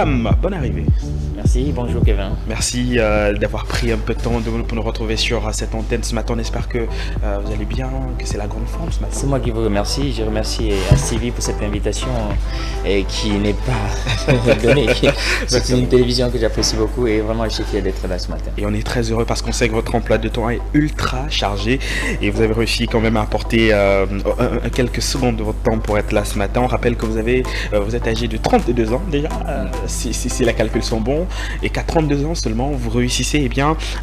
Wam, bonne arrivée. Merci, bonjour Kevin. Merci d'avoir pris un peu de temps pour nous retrouver sur cette antenne ce matin. On espère que vous allez bien, que c'est la grande forme ce matin. C'est moi qui vous remercie. Je remercie Stevie pour cette invitation qui n'est pas donnée. C'est une télévision que j'apprécie beaucoup et vraiment je suis fier d'être là ce matin. Et on est très heureux parce qu'on sait que votre emploi de temps est ultra chargé et vous avez réussi quand même à apporter quelques secondes de votre temps pour être là ce matin. On rappelle que vous êtes âgé de 32 ans déjà, si les calculs sont bons, et qu'à 32 ans seulement, vous réussissez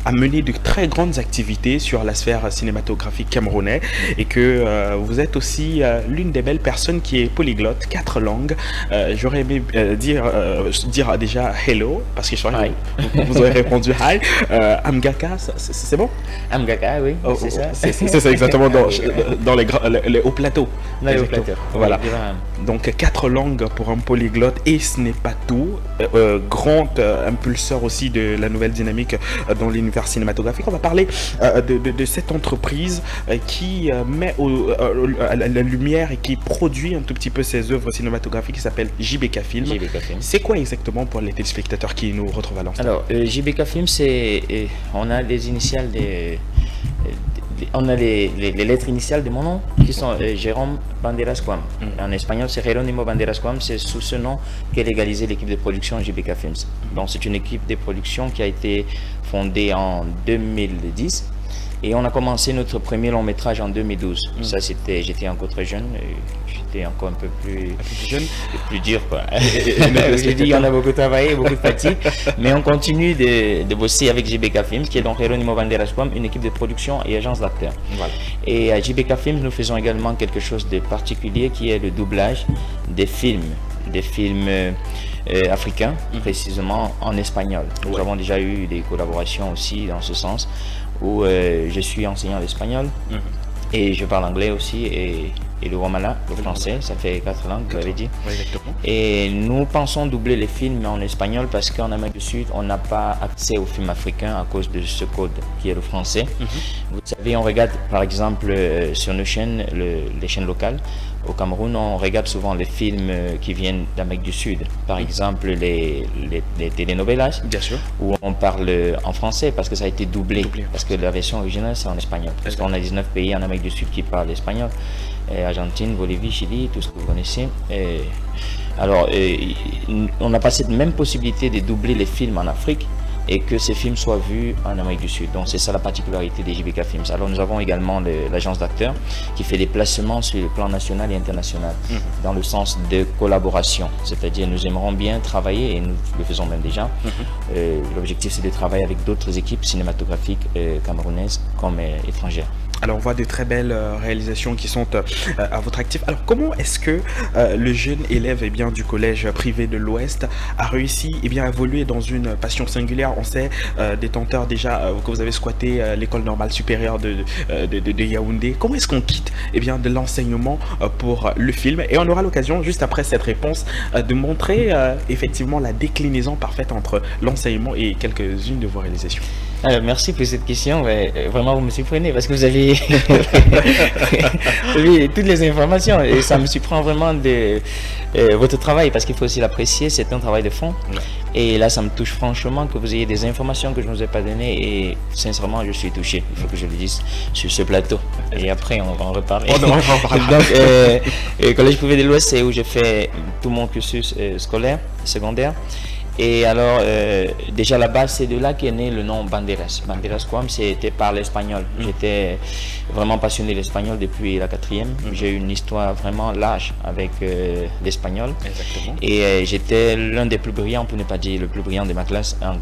à mener de très grandes activités sur la sphère cinématographique camerounaise et que vous êtes aussi l'une des belles personnes qui est polyglotte, 4 langues. J'aurais aimé dire déjà hello, parce que je crois que vous aurez répondu hi. Amgaka, c'est bon? Amgaka, oui, c'est ça. C'est ça exactement dans les hauts plateaux. Dans les hauts plateaux. Voilà. Donc 4 langues pour un polyglotte et ce n'est pas tout. Grand impulseur aussi de la nouvelle dynamique dans l'univers cinématographique. On va parler de cette entreprise qui met à la lumière et qui produit un tout petit peu ses œuvres cinématographiques qui s'appelle JBK Film. C'est quoi exactement pour les téléspectateurs qui nous retrouvent à l'instant? Alors, JBK Film, on a les initiales on a les lettres initiales de mon nom qui sont Jérôme Banderas Kwam. En espagnol, c'est Jerónimo Banderas Kwam. C'est sous ce nom qu'est légalisée l'équipe de production JBK Films. Donc, c'est une équipe de production qui a été fondée en 2010. Et on a commencé notre premier long métrage en 2012. Ça, j'étais encore très jeune, j'étais encore un peu plus jeune, plus dur quoi. J'ai dit, on a beaucoup travaillé, beaucoup de fatigue, mais on continue de bosser avec JBK Films, qui est donc Jerónimo Banderas Kwam, une équipe de production et agence d'acteurs. Voilà. Et à JBK Films, nous faisons également quelque chose de particulier, qui est le doublage des films africains, précisément en espagnol. Nous avons déjà eu des collaborations aussi dans ce sens, où je suis enseignant d'espagnol et je parle anglais aussi et le romana, le français, ça fait 4 langues, vous l'avez dit. Oui, exactement. Et nous pensons doubler les films en espagnol parce qu'en Amérique du Sud, on n'a pas accès aux films africains à cause de ce code qui est le français. Vous savez, on regarde par exemple sur nos chaînes, les chaînes locales, au Cameroun, on regarde souvent les films qui viennent d'Amérique du Sud. Par exemple, les telenovelas, bien sûr, où on parle en français parce que ça a été doublé. Parce que la version originale, c'est en espagnol. Parce qu'on a 19 pays en Amérique du Sud qui parlent espagnol. Argentine, Bolivie, Chili, tout ce que vous connaissez. Alors, on n'a pas cette même possibilité de doubler les films en Afrique et que ces films soient vus en Amérique du Sud. Donc c'est ça la particularité des JBK Films. Alors nous avons également l'agence d'acteurs qui fait des placements sur le plan national et international dans le sens de collaboration. C'est-à-dire nous aimerons bien travailler, et nous le faisons même déjà. L'objectif c'est de travailler avec d'autres équipes cinématographiques camerounaises comme étrangères. Alors on voit de très belles réalisations qui sont à votre actif. Alors comment est-ce que le jeune élève du collège privé de l'Ouest a réussi à évoluer dans une passion singulière? On sait, détenteur déjà que vous avez squatté l'école normale supérieure de Yaoundé. Comment est-ce qu'on quitte de l'enseignement pour le film? Et on aura l'occasion, juste après cette réponse, de montrer effectivement la déclinaison parfaite entre l'enseignement et quelques-unes de vos réalisations. Alors, merci pour cette question. Vraiment, vous me surprenez parce que vous avez toutes les informations et ça me surprend vraiment de votre travail parce qu'il faut aussi l'apprécier. C'est un travail de fond. Et là, ça me touche franchement que vous ayez des informations que je ne vous ai pas données et sincèrement, je suis touché. Il faut que je le dise sur ce plateau. Et après, on va en reparler. Donc, Collège privé de l'Ouest, c'est où j'ai fait tout mon cursus scolaire, secondaire. Et alors, déjà là-bas, c'est de là qu'est né le nom Banderas. Banderas Kwam, c'était par l'espagnol. J'étais vraiment passionné de l'espagnol depuis la 4e. J'ai eu une histoire vraiment large avec l'espagnol. Et j'étais l'un des plus brillants, pour ne pas dire le plus brillant de ma classe, en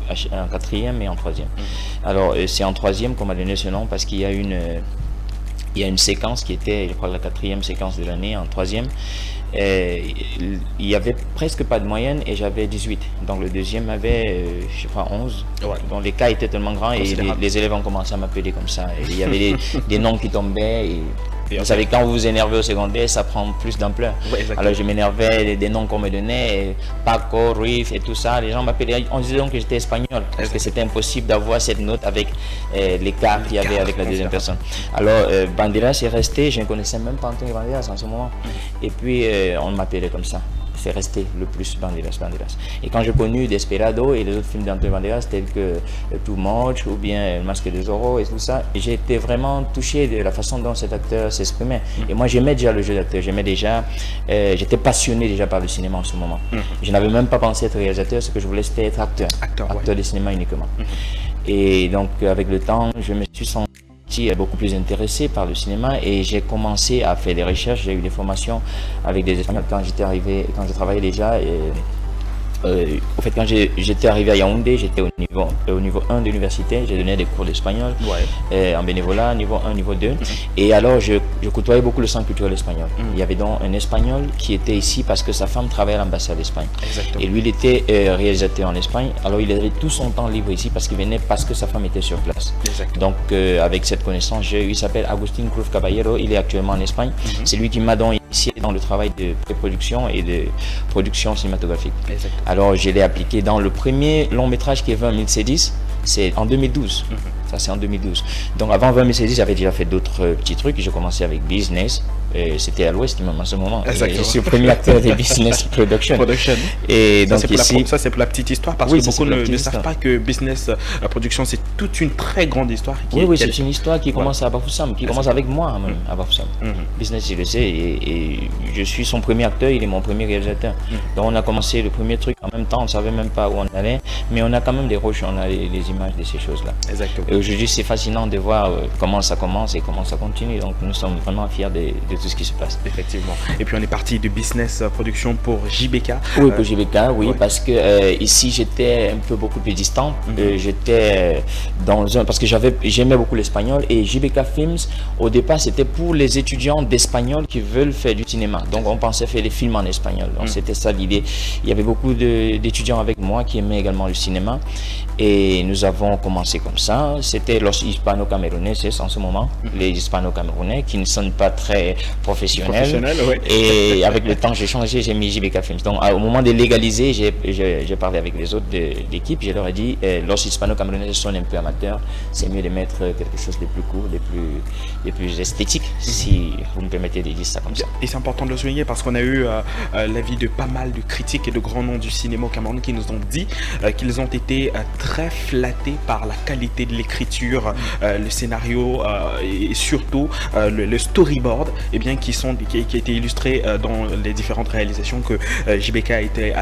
4e et en 3e. Alors, c'est en 3e qu'on m'a donné ce nom parce qu'il y a une séquence qui était, je crois, la 4e séquence de l'année, en 3e. Il y avait presque pas de moyenne et j'avais 18. Donc le deuxième avait, je crois, 11. Donc les cas étaient tellement grands et les élèves ont commencé à m'appeler comme ça. Et il y avait des noms qui tombaient. Vous savez, quand vous vous énervez au secondaire, ça prend plus d'ampleur. Alors je m'énervais des noms qu'on me donnait, Paco, Ruiz et tout ça. Les gens m'appelaient, on disait donc que j'étais espagnol parce que c'était impossible d'avoir cette note avec l'écart qu'il y avait avec la deuxième personne. Alors Banderas est resté, je ne connaissais même pas Antonio Banderas en ce moment. Et puis on m'appelait comme ça. c'est resté le plus Banderas. Et quand j'ai connu Desperado et les autres films d'Antonio Banderas tels que Too Much ou bien Le Masque de Zorro et tout ça, j'ai été vraiment touché de la façon dont cet acteur s'exprimait. Et moi j'aimais déjà le jeu d'acteur, j'étais passionné déjà par le cinéma en ce moment. Je n'avais même pas pensé être réalisateur, ce que je voulais c'était être acteur de cinéma uniquement. Et donc avec le temps, je me suis senti beaucoup plus intéressé par le cinéma et j'ai commencé à faire des recherches, j'ai eu des formations avec des Espagnols quand je travaillais déjà. Au fait, quand j'étais arrivé à Yaoundé, j'étais au niveau 1 de l'université, j'ai donné des cours d'espagnol en bénévolat, niveau 1, niveau 2. Et alors, je côtoyais beaucoup le centre culturel espagnol. Il y avait donc un Espagnol qui était ici parce que sa femme travaillait à l'ambassade d'Espagne. Et lui, il était réalisateur en Espagne. Alors, il avait tout son temps libre ici parce qu'il venait parce que sa femme était sur place. Donc, avec cette connaissance, il s'appelle Agustín Cruz Caballero, il est actuellement en Espagne. C'est lui qui m'a donc initié dans le travail de pré-production et de production cinématographique. Alors, je l'ai appliqué dans le premier long métrage qui est 20 1010, c'est en 2012. Ça, c'est en 2012. Donc, avant 20 1010, j'avais déjà fait d'autres petits trucs. J'ai commencé avec Business. C'était à l'Ouest même en ce moment. Je suis le premier acteur de Business Production. Et donc ça, c'est pour la petite histoire parce que beaucoup ne savent pas que Business Production, c'est toute une très grande histoire. Oui, c'est une histoire qui commence à Bafoussam, qui commence avec moi même, à Bafoussam. Business, il le sait, et je suis son premier acteur, il est mon premier réalisateur. Donc on a commencé le premier truc en même temps, on ne savait même pas où on allait, mais on a quand même des roches, on a les images de ces choses-là. Et aujourd'hui, c'est fascinant de voir comment ça commence et comment ça continue. Donc nous sommes vraiment fiers de tout ce qui se passe. Effectivement. Et puis on est parti de Business Production pour JBK. Oui, pour JBK, oui, parce que ici j'étais un peu beaucoup plus distant. J'étais parce que j'aimais beaucoup l'espagnol, et JBK Films, au départ, c'était pour les étudiants d'espagnol qui veulent faire du cinéma. Donc on pensait faire des films en espagnol. Donc c'était ça l'idée. Il y avait beaucoup d'étudiants avec moi qui aimaient également le cinéma, et nous avons commencé comme ça. C'était los hispano-camerounais en ce moment, les hispano-camerounais qui ne sont pas très professionnels. Et avec le temps, j'ai changé, j'ai mis JBK Films. Donc au moment de légaliser, j'ai parlé avec les autres de l'équipe, je leur ai dit, los hispano-camerounais sont un peu amateurs, c'est mieux de mettre quelque chose de plus court, de plus esthétique, si vous me permettez de dire ça comme ça. Et c'est important de le souligner parce qu'on a eu l'avis de pas mal de critiques et de grands noms du cinéma au Cameroun qui nous ont dit qu'ils ont été très flattés par la qualité de l'écriture, le scénario et surtout le storyboard, et bien qui a été illustré dans les différentes réalisations que JBK a été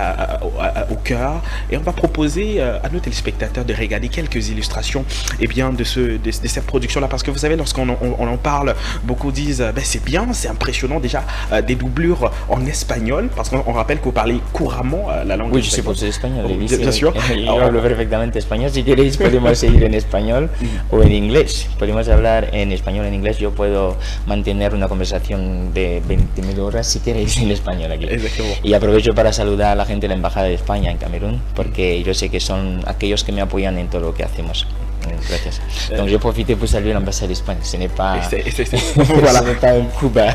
au cœur. Et on va proposer à nos téléspectateurs de regarder quelques illustrations de cette production-là, parce que vous savez, lorsqu'on en parle, beaucoup disent c'est bien, c'est impressionnant déjà, des doublures en espagnol, parce qu'on rappelle que vous parlez couramment la langue espagnole. Oui, je sais pas c'est espagnol. Bien sûr. Yo hablo perfectamente español. Si queréis podemos seguir en español o en inglés. Podemos hablar en español, en inglés. Yo puedo mantener una conversación de 20.000 horas si queréis en español aquí. Y aprovecho para saludar a la gente de la Embajada de España en Camerún, porque yo sé que son aquellos que me apoyan en todo lo que hacemos. Gracias. Donc je profite pour saluer l'ambassade d'Espagne. Ce n'est pas voilà. Ce n'est pas un Cuba.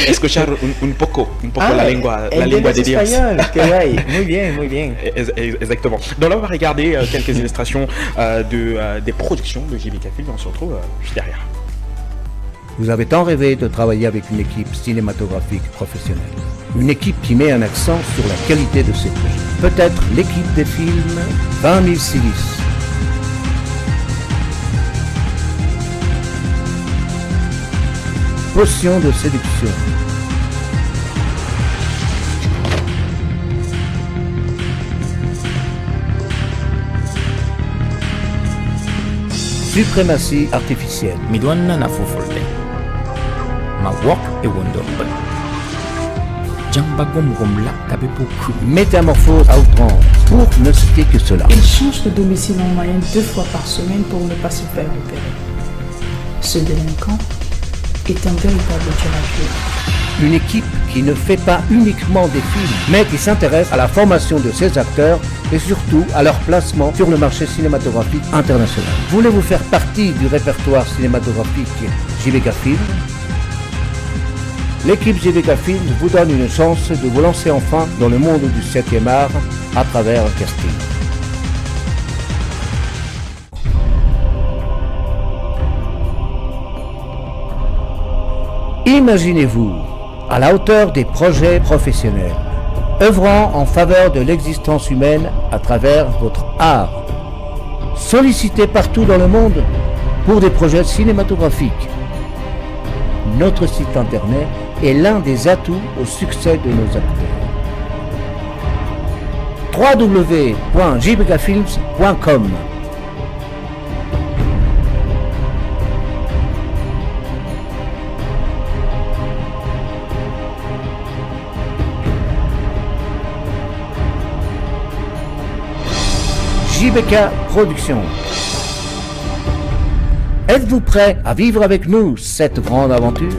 Escuchar un poco la lengua de Dios. Español, que hay. Muy bien. Exactement. Donc là, on va regarder quelques illustrations des productions de JBK Films. On se retrouve juste derrière. Vous avez tant rêvé de travailler avec une équipe cinématographique professionnelle. Une équipe qui met un accent sur la qualité de ses projets. Peut-être l'équipe des films 20 000 Silice. Potion de séduction. Suprématie artificielle. Midwana na fufulte. Ma walk e wondo. Jamba gom la kabepoku. Métamorphose à outrance, pour ne citer que cela. Il change de domicile en moyenne 2 fois par semaine pour ne pas se faire repérer. Ce délinquant est un véritable tueur. Une équipe qui ne fait pas uniquement des films, mais qui s'intéresse à la formation de ses acteurs et surtout à leur placement sur le marché cinématographique international. Voulez-vous faire partie du répertoire cinématographique JBK Films? L'équipe JBK Films vous donne une chance de vous lancer enfin dans le monde du 7e art à travers un casting. Imaginez-vous à la hauteur des projets professionnels, œuvrant en faveur de l'existence humaine à travers votre art. Sollicité partout dans le monde pour des projets cinématographiques. Notre site internet est l'un des atouts au succès de nos acteurs. www.jbkfilms.com. JBK Productions. Êtes-vous prêt à vivre avec nous cette grande aventure?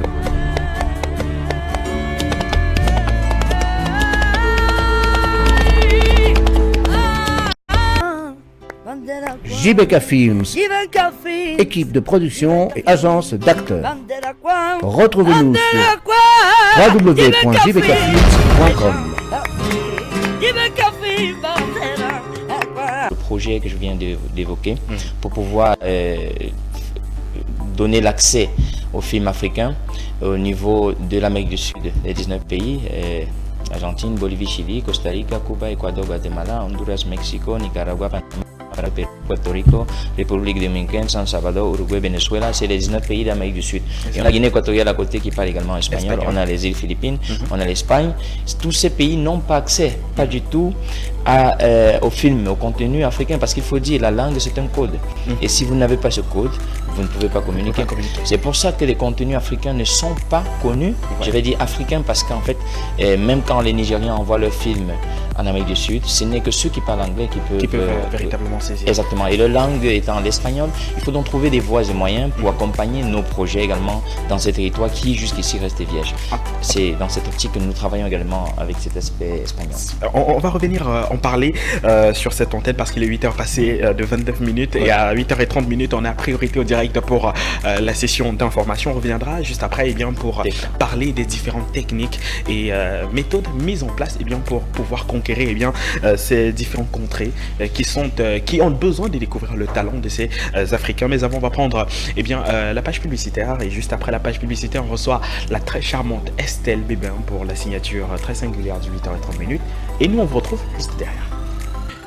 JBK Films, équipe de production et agence d'acteurs. Retrouvez-nous sur www.jbkfilms.com. Le projet que je viens d'évoquer pour pouvoir donner l'accès aux films africains au niveau de l'Amérique du Sud, les 19 pays, Argentine, Bolivie, Chili, Costa Rica, Cuba, Ecuador, Guatemala, Honduras, Mexico, Nicaragua, Panama, Puerto Rico, République dominicaine, San Salvador, Uruguay, Venezuela, c'est les 19 pays d'Amérique du Sud. Et on a Guinée équatoriale à côté qui parle également espagnol, on a les îles Philippines, on a l'Espagne. Tous ces pays n'ont pas accès, pas du tout, au film, au contenu africain, parce qu'il faut dire, la langue c'est un code. Et si vous n'avez pas ce code, vous ne pouvez pas communiquer. C'est pour ça que les contenus africains ne sont pas connus. Je vais dire africains parce qu'en fait, même quand les Nigériens envoient leurs films en Amérique du Sud, ce n'est que ceux qui parlent anglais qui peuvent véritablement saisir. Exactement. Et leur langue étant l'espagnol, il faut donc trouver des voies et moyens pour accompagner nos projets également dans ces territoires qui jusqu'ici restaient vierges. C'est dans cette optique que nous travaillons également avec cet aspect espagnol. On va revenir en parler sur cette antenne parce qu'il est 8h passé de 29 minutes et à 8h30 minutes, on a priorité au direct pour la session d'information. On reviendra juste après pour parler des différentes techniques et méthodes mises en place pour pouvoir conquérir ces différentes contrées qui ont besoin de découvrir le talent de ces Africains. Mais avant, on va prendre la page publicitaire et juste après la page publicitaire, on reçoit la très charmante Estelle Bébin pour la signature très singulière du 8h30 minutes et nous on vous retrouve juste derrière.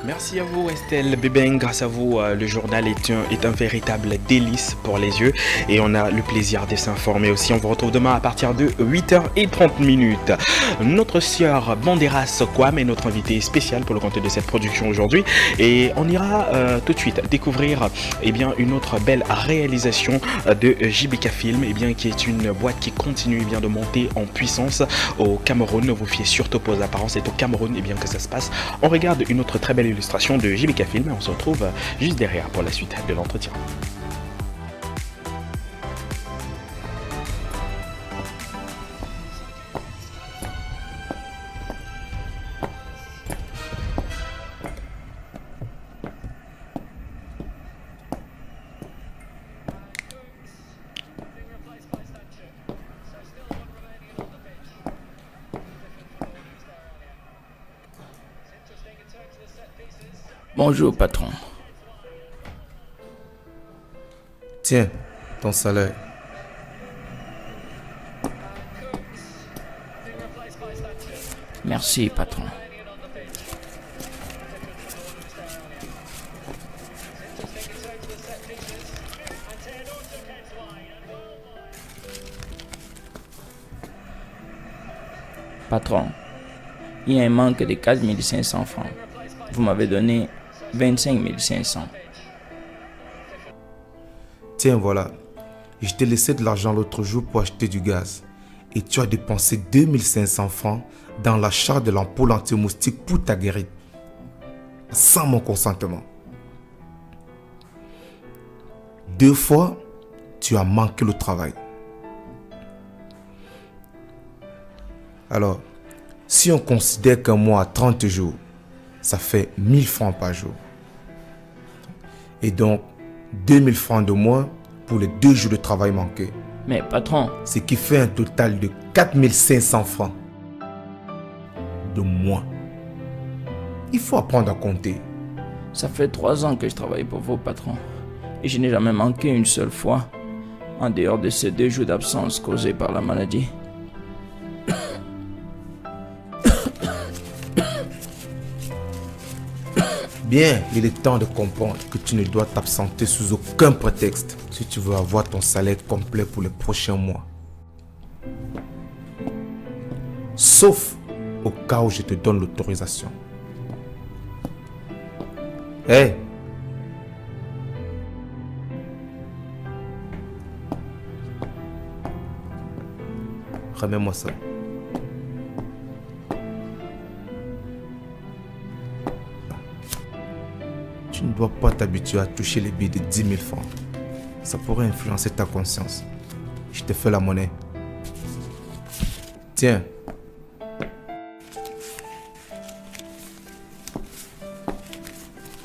Merci à vous Estelle Bébin, grâce à vous le journal est un véritable délice pour les yeux et on a le plaisir de s'informer aussi. On vous retrouve demain à partir de 8h30 minutes. Notre sieur Banderas Kwame est notre invité spécial pour le compte de cette production aujourd'hui et on ira tout de suite découvrir une autre belle réalisation de JBK Film qui est une boîte qui continue de monter en puissance au Cameroun. Ne vous fiez surtout pas aux apparences, c'est au Cameroun que ça se passe. On regarde une autre très belle illustration de JBK Film et on se retrouve juste derrière pour la suite de l'entretien. Bonjour, patron. Tiens, ton salaire. Merci, patron. Patron, il y a un manque de 4 500 francs. Vous m'avez donné 25 500. Tiens, voilà. Je t'ai laissé de l'argent l'autre jour pour acheter du gaz. Et tu as dépensé 2500 francs dans l'achat de l'ampoule anti-moustique pour ta guérite. Sans mon consentement. 2 fois, tu as manqué le travail. Alors, si on considère qu'un mois à 30 jours, ça fait 1000 francs par jour. Et donc, 2000 francs de moins pour les 2 jours de travail manqués. Mais patron... Ce qui fait un total de 4500 francs de moins. Il faut apprendre à compter. Ça fait 3 ans que je travaille pour vous, patron. Et je n'ai jamais manqué une seule fois, en dehors de ces 2 jours d'absence causés par la maladie. Bien, il est temps de comprendre que tu ne dois t'absenter sous aucun prétexte si tu veux avoir ton salaire complet pour les prochains mois. Sauf au cas où je te donne l'autorisation. Hé! Remets-moi ça. Tu ne dois pas t'habituer à toucher les billets de 10 000 francs. Ça pourrait influencer ta conscience. Je te fais la monnaie. Tiens.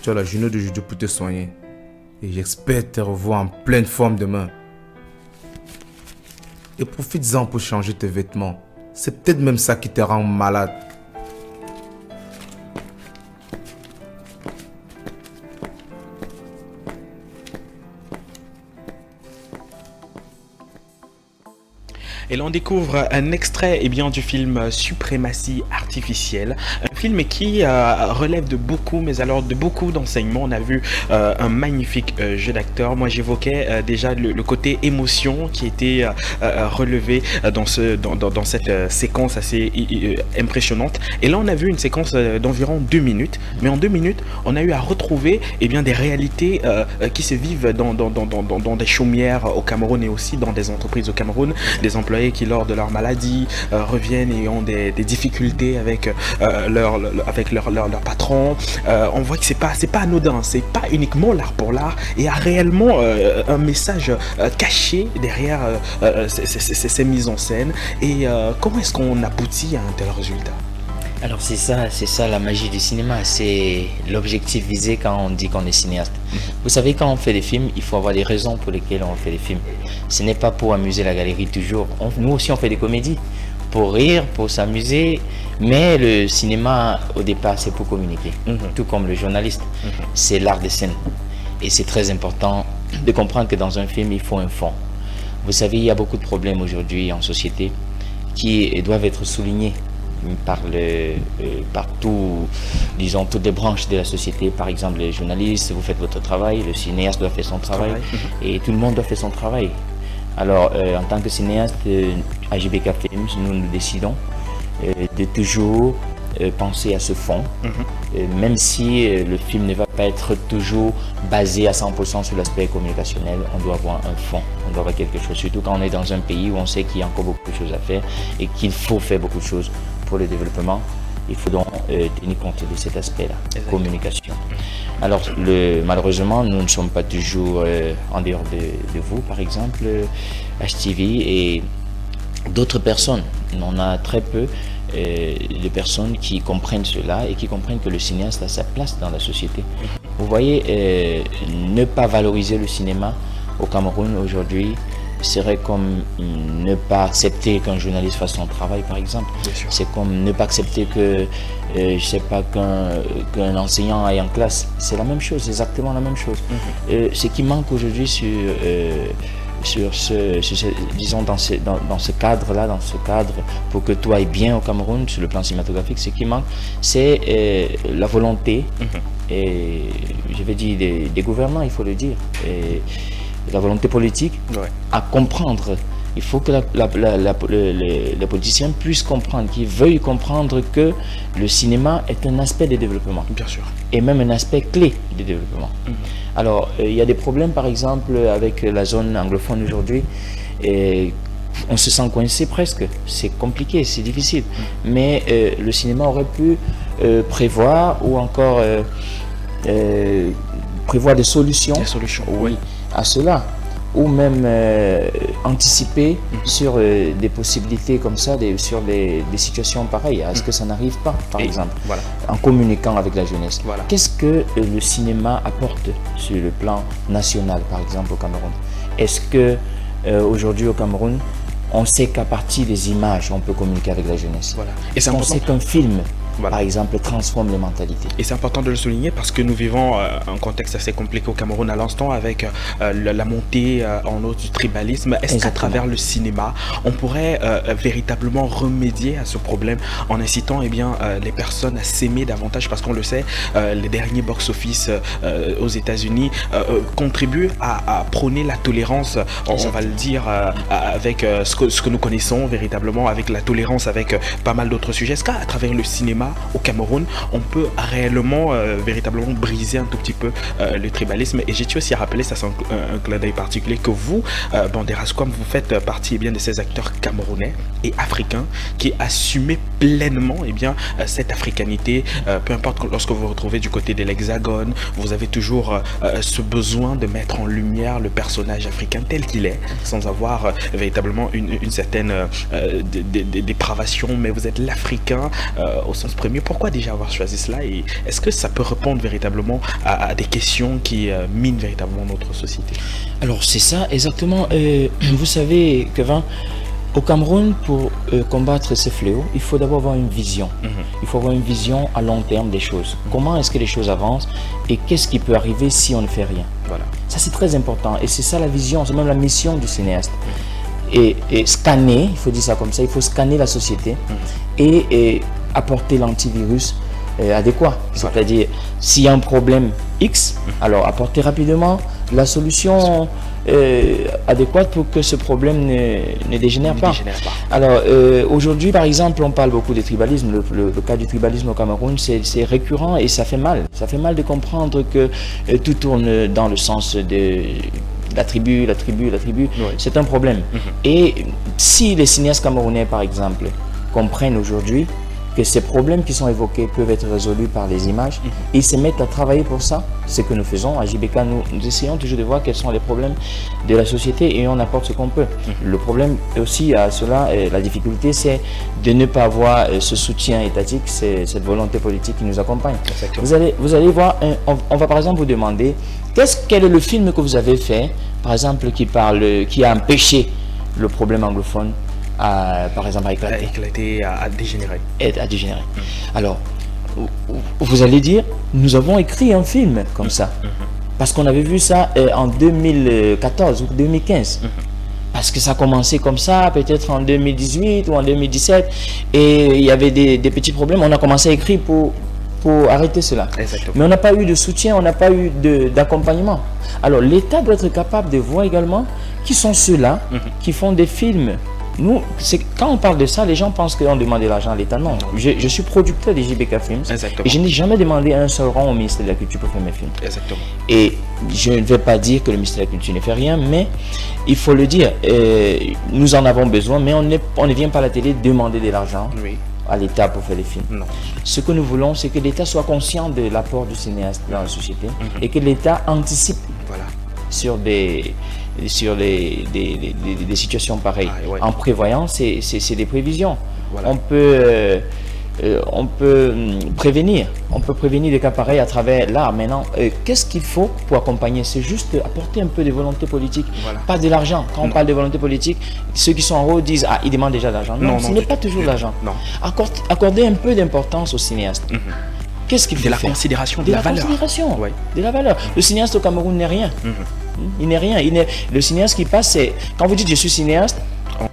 Tu as la journée d'aujourd'hui pour te soigner. Et j'espère te revoir en pleine forme demain. Et profites-en pour changer tes vêtements. C'est peut-être même ça qui te rend malade. Et là on découvre un extrait du film Suprématie artificielle, un film qui relève de beaucoup, mais alors de beaucoup d'enseignements. On a vu un magnifique jeu d'acteur. Moi j'évoquais déjà le côté émotion qui était relevé dans cette séquence assez impressionnante. Et là on a vu une séquence d'environ 2 minutes, mais en 2 minutes on a eu à retrouver des réalités qui se vivent dans des chaumières au Cameroun et aussi dans des entreprises au Cameroun, des employés qui lors de leur maladie reviennent et ont des difficultés avec leur patron. On voit que c'est pas anodin, c'est pas uniquement l'art pour l'art, il y a réellement un message caché derrière ces mises en scène. Et comment est-ce qu'on aboutit à un tel résultat? Alors c'est ça la magie du cinéma, c'est l'objectif visé quand on dit qu'on est cinéaste. Vous savez, quand on fait des films, il faut avoir des raisons pour lesquelles on fait des films. Ce n'est pas pour amuser la galerie toujours. Nous aussi on fait des comédies, pour rire, pour s'amuser, mais le cinéma au départ c'est pour communiquer, tout comme le journaliste, c'est l'art des scènes. Et c'est très important de comprendre que dans un film il faut un fond. Vous savez, il y a beaucoup de problèmes aujourd'hui en société qui doivent être soulignés par disons, toutes les branches de la société. Par exemple, les journalistes, vous faites votre travail, le cinéaste doit faire son travail, et tout le monde doit faire son travail. Alors, en tant que cinéaste, à JBK Films, nous décidons de toujours penser à ce fond, même si le film ne va pas être toujours basé à 100% sur l'aspect communicationnel, on doit avoir un fond, on doit avoir quelque chose, surtout quand on est dans un pays où on sait qu'il y a encore beaucoup de choses à faire et qu'il faut faire beaucoup de choses pour le développement. Il faut donc tenir compte de cet aspect-là, communication. Alors, malheureusement, nous ne sommes pas toujours en dehors de vous, par exemple, HTV et d'autres personnes. On a très peu de personnes qui comprennent cela et qui comprennent que le cinéaste a sa place dans la société. Vous voyez, ne pas valoriser le cinéma au Cameroun aujourd'hui serait comme ne pas accepter qu'un journaliste fasse son travail, par exemple. C'est comme ne pas accepter que, je sais pas, qu'un enseignant aille en classe. C'est la même chose, exactement la même chose. Ce qui manque aujourd'hui disons dans ce cadre-là, pour que tout aille bien au Cameroun sur le plan cinématographique, ce qui manque, c'est la volonté, et je vais dire des gouvernants, il faut le dire, et la volonté politique à comprendre. Il faut que les politiciens puissent comprendre, qu'ils veuillent comprendre que le cinéma est un aspect de développement. Bien sûr. Et même un aspect clé du développement. Alors, il y a des problèmes, par exemple, avec la zone anglophone aujourd'hui. Et on se sent coincé presque. C'est compliqué, c'est difficile. Mais le cinéma aurait pu prévoir ou encore prévoir des solutions. Des solutions, oui. À cela. Ou même anticiper sur des possibilités comme ça, sur des situations pareilles. Est-ce que ça n'arrive pas, par exemple, en communiquant avec la jeunesse? Qu'est-ce que le cinéma apporte sur le plan national, par exemple, au Cameroun? Est-ce que aujourd'hui au Cameroun, on sait qu'à partir des images, on peut communiquer avec la jeunesse? Et on sait qu'un film par exemple, transforment les mentalités. Et c'est important de le souligner parce que nous vivons un contexte assez compliqué au Cameroun à l'instant avec la montée en eau du tribalisme. Est-ce qu'à travers le cinéma, on pourrait véritablement remédier à ce problème en incitant les personnes à s'aimer davantage? Parce qu'on le sait, les derniers box-office aux États-Unis contribuent à prôner la tolérance, on va le dire, avec ce que nous connaissons véritablement, avec la tolérance, avec pas mal d'autres sujets. Est-ce qu'à travers le cinéma au Cameroun, on peut réellement, véritablement briser un tout petit peu le tribalisme? Et j'ai aussi à rappeler, ça c'est un clin d'œil particulier, que vous, Bandera Squam, vous faites partie de ces acteurs camerounais et africains qui assumez pleinement cette africanité, peu importe lorsque vous vous retrouvez du côté de l'Hexagone, vous avez toujours ce besoin de mettre en lumière le personnage africain tel qu'il est, sans avoir véritablement une certaine dépravation, mais vous êtes l'Africain au sens premier. Pourquoi déjà avoir choisi cela, et est-ce que ça peut répondre véritablement à des questions qui minent véritablement notre société? Alors c'est ça exactement. Vous savez, Kevin, au Cameroun, pour combattre ces fléaux, il faut d'abord avoir une vision. Il faut avoir une vision à long terme des choses. Comment est-ce que les choses avancent et qu'est-ce qui peut arriver si on ne fait rien? Voilà. Ça c'est très important et c'est ça la vision, c'est même la mission du cinéaste. Et scanner, il faut dire ça comme ça, il faut scanner la société et apporter l'antivirus adéquat. C'est-à-dire, s'il y a un problème X, alors apporter rapidement la solution adéquate pour que ce problème ne dégénère pas. Alors, aujourd'hui, par exemple, on parle beaucoup de tribalisme. Le cas du tribalisme au Cameroun, c'est récurrent et ça fait mal. Ça fait mal de comprendre que tout tourne dans le sens de la tribu. Oui. C'est un problème. Et si les cinéastes camerounais, par exemple, comprennent aujourd'hui que ces problèmes qui sont évoqués peuvent être résolus par les images, ils se mettent à travailler pour ça. Ce que nous faisons à JBK, nous essayons toujours de voir quels sont les problèmes de la société et on apporte ce qu'on peut. Le problème aussi à cela, la difficulté, c'est de ne pas avoir ce soutien étatique, cette volonté politique qui nous accompagne. Vous allez voir, on va par exemple vous demander quel est le film que vous avez fait, par exemple, qui a empêché le problème anglophone par exemple, à éclater, à dégénérer. Alors, vous allez dire, nous avons écrit un film comme ça, parce qu'on avait vu ça en 2014 ou 2015. Parce que ça a commencé comme ça, peut-être en 2018 ou en 2017, et il y avait des petits problèmes. On a commencé à écrire pour arrêter cela. Exactement. Mais on n'a pas eu de soutien, on n'a pas eu d'accompagnement. Alors, l'État doit être capable de voir également qui sont ceux-là qui font des films. Nous, quand on parle de ça, les gens pensent qu'on demande de l'argent à l'État. Non, je suis producteur des JBK Films. Exactement. Et je n'ai jamais demandé un seul rang au ministère de la Culture pour faire mes films. Exactement. Et je ne vais pas dire que le ministère de la Culture ne fait rien, mais il faut le dire, nous en avons besoin, mais on ne vient pas à la télé demander de l'argent à l'État pour faire des films. Non. Ce que nous voulons, c'est que l'État soit conscient de l'apport du cinéaste dans la société et que l'État anticipe sur des situations pareilles. En prévoyant, c'est des prévisions. On peut prévenir des cas pareils à travers l'art. Maintenant, qu'est-ce qu'il faut pour accompagner? C'est juste apporter un peu de volonté politique, pas de l'argent. Quand on parle de volonté politique, ceux qui sont en haut disent « Ah, ils demandent déjà de l'argent ». Non, ce n'est pas toujours de l'argent. Accorder un peu d'importance aux cinéastes. Qu'est-ce qu'il faut faire? Considération, de la valeur. De la valeur. Le cinéaste au Cameroun n'est rien. Il n'est rien. Le cinéaste qui passe, c'est... Quand vous dites « je suis cinéaste »,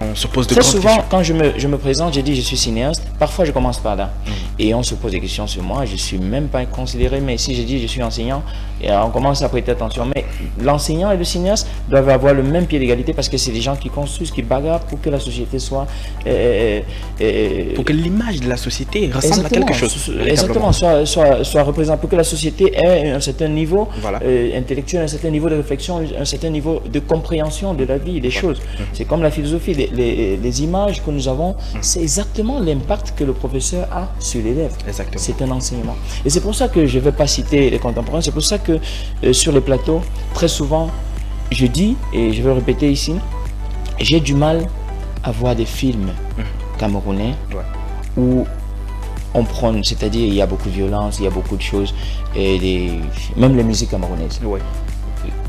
on se pose de très souvent, quand je me présente, je dis je suis cinéaste. Parfois, je commence par là. Et on se pose des questions sur moi. Je ne suis même pas considéré. Mais si je dis je suis enseignant, et on commence à prêter attention. Mais l'enseignant et le cinéaste doivent avoir le même pied d'égalité parce que c'est des gens qui construisent, qui bagarrent pour que la société soit... pour que l'image de la société ressemble à quelque chose. Exactement. Soit représentée. Pour que la société ait un certain niveau intellectuel, un certain niveau de réflexion, un certain niveau de compréhension de la vie, des choses. C'est comme la philosophie. Les images que nous avons, c'est exactement l'impact que le professeur a sur l'élève. C'est un enseignement. Et c'est pour ça que je ne vais pas citer les contemporains, c'est pour ça que sur les plateaux, très souvent, je dis, et je vais le répéter ici, j'ai du mal à voir des films camerounais où on prône, c'est-à-dire il y a beaucoup de violence, il y a beaucoup de choses, et même les musiques camerounaises.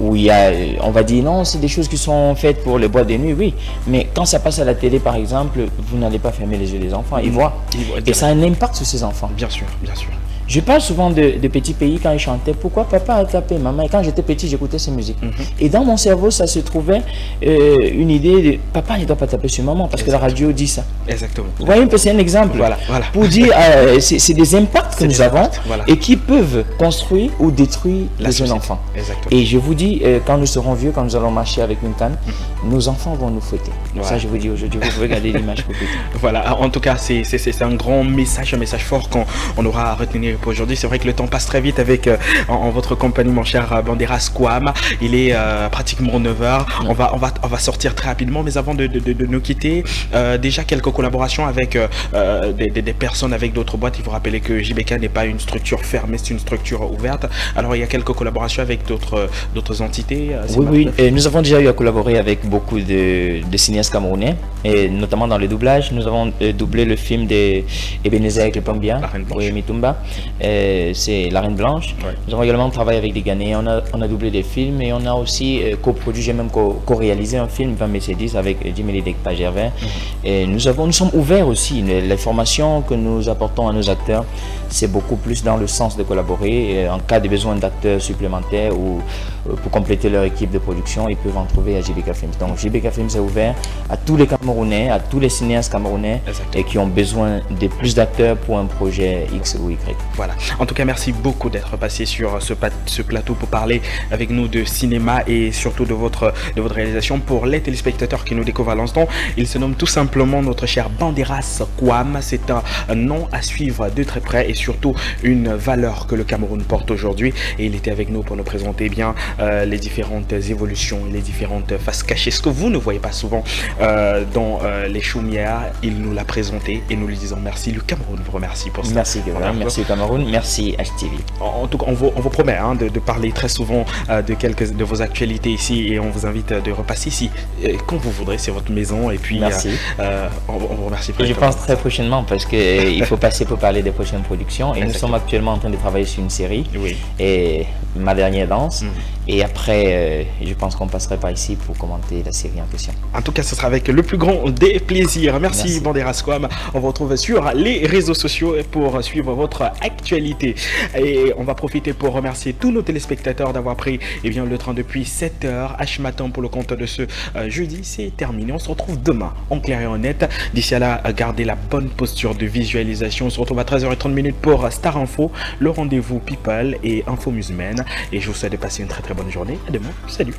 où il y a, on va dire non, c'est des choses qui sont faites pour les boîtes de nuit, oui. Mais quand ça passe à la télé, par exemple, vous n'allez pas fermer les yeux des enfants, ils voient. Et ça a un impact sur ces enfants. Bien sûr, bien sûr. Je parle souvent de petits pays quand ils chantaient. Pourquoi papa a tapé maman? Et quand j'étais petit, j'écoutais ces musiques. Et dans mon cerveau, ça se trouvait une idée de papa ne doit pas taper sur maman parce que la radio dit ça. Exactement. Vous voyez, c'est un exemple. Voilà. Pour dire, c'est des impacts que nous avons et qui peuvent construire ou détruire les jeunes enfants. Exactement. Et je vous dis, quand nous serons vieux, quand nous allons marcher avec une canne, nos enfants vont nous fouetter. Ça, je vous dis aujourd'hui, vous pouvez regarder l'image pour plus tard. Voilà, en tout cas, c'est un grand message, un message fort qu'on aura à retenir pour aujourd'hui. C'est vrai que le temps passe très vite avec en votre compagnie, mon cher Banderas Kouam. Il est pratiquement 9h. On va sortir très rapidement, mais avant de nous quitter, déjà quelques collaborations avec des personnes avec d'autres boîtes. Il faut rappeler que JBK n'est pas une structure fermée, c'est une structure ouverte. Alors il y a quelques collaborations avec d'autres entités. Oui, et nous avons déjà eu à collaborer avec beaucoup de cinéastes camerounais, et notamment dans le doublage. Nous avons doublé le film d'Ebenezer avec le Pambia, oui, Mitumba. C'est La Reine Blanche. Ouais. Nous avons également travaillé avec des Ghanéens, on a doublé des films et on a aussi coproduit, j'ai même co-réalisé un film, 20 Mercedes avec Jimmy Dekpa Gervais. Et nous sommes ouverts aussi. Les formations que nous apportons à nos acteurs, c'est beaucoup plus dans le sens de collaborer. Et en cas de besoin d'acteurs supplémentaires ou pour compléter leur équipe de production, ils peuvent en trouver à JBK Films. Donc JBK Films est ouvert à tous les Camerounais, à tous les cinéastes camerounais et qui ont besoin de plus d'acteurs pour un projet X ou Y. Voilà. En tout cas, merci beaucoup d'être passé sur ce plateau pour parler avec nous de cinéma et surtout de votre réalisation. Pour les téléspectateurs qui nous découvrent à l'instant, il se nomme tout simplement notre cher Banderas Kouam. C'est un nom à suivre de très près et surtout une valeur que le Cameroun porte aujourd'hui. Et il était avec nous pour nous présenter bien les différentes évolutions, les différentes faces cachées. Ce que vous ne voyez pas souvent dans les chaumières, il nous l'a présenté et nous lui disons merci. Le Cameroun vous remercie pour ça. Merci, voilà. Merci Cameroun, merci HTV. En tout cas, on vous promet de parler très souvent de quelques de vos actualités ici et on vous invite de repasser ici quand vous voudrez, c'est votre maison et puis merci. On vous remercie. Et je pense très prochainement parce qu'il faut passer pour parler des prochaines productions et nous sommes actuellement en train de travailler sur une série et Ma Dernière Danse et après je pense qu'on passerait par ici pour commenter la série en question. En tout cas, ce sera avec le plus grand des plaisirs. Merci. Banderas Kouam. On vous retrouve sur les réseaux sociaux pour suivre votre actualité. Et on va profiter pour remercier tous nos téléspectateurs d'avoir pris le train depuis 7h. H matin pour le compte de ce jeudi. C'est terminé. On se retrouve demain en clair et en net. D'ici à là, gardez la bonne posture de visualisation. On se retrouve à 13h30 pour Star Info, le rendez-vous People et Info Musulmane. Et je vous souhaite de passer une très très bonne journée. À demain. Salut.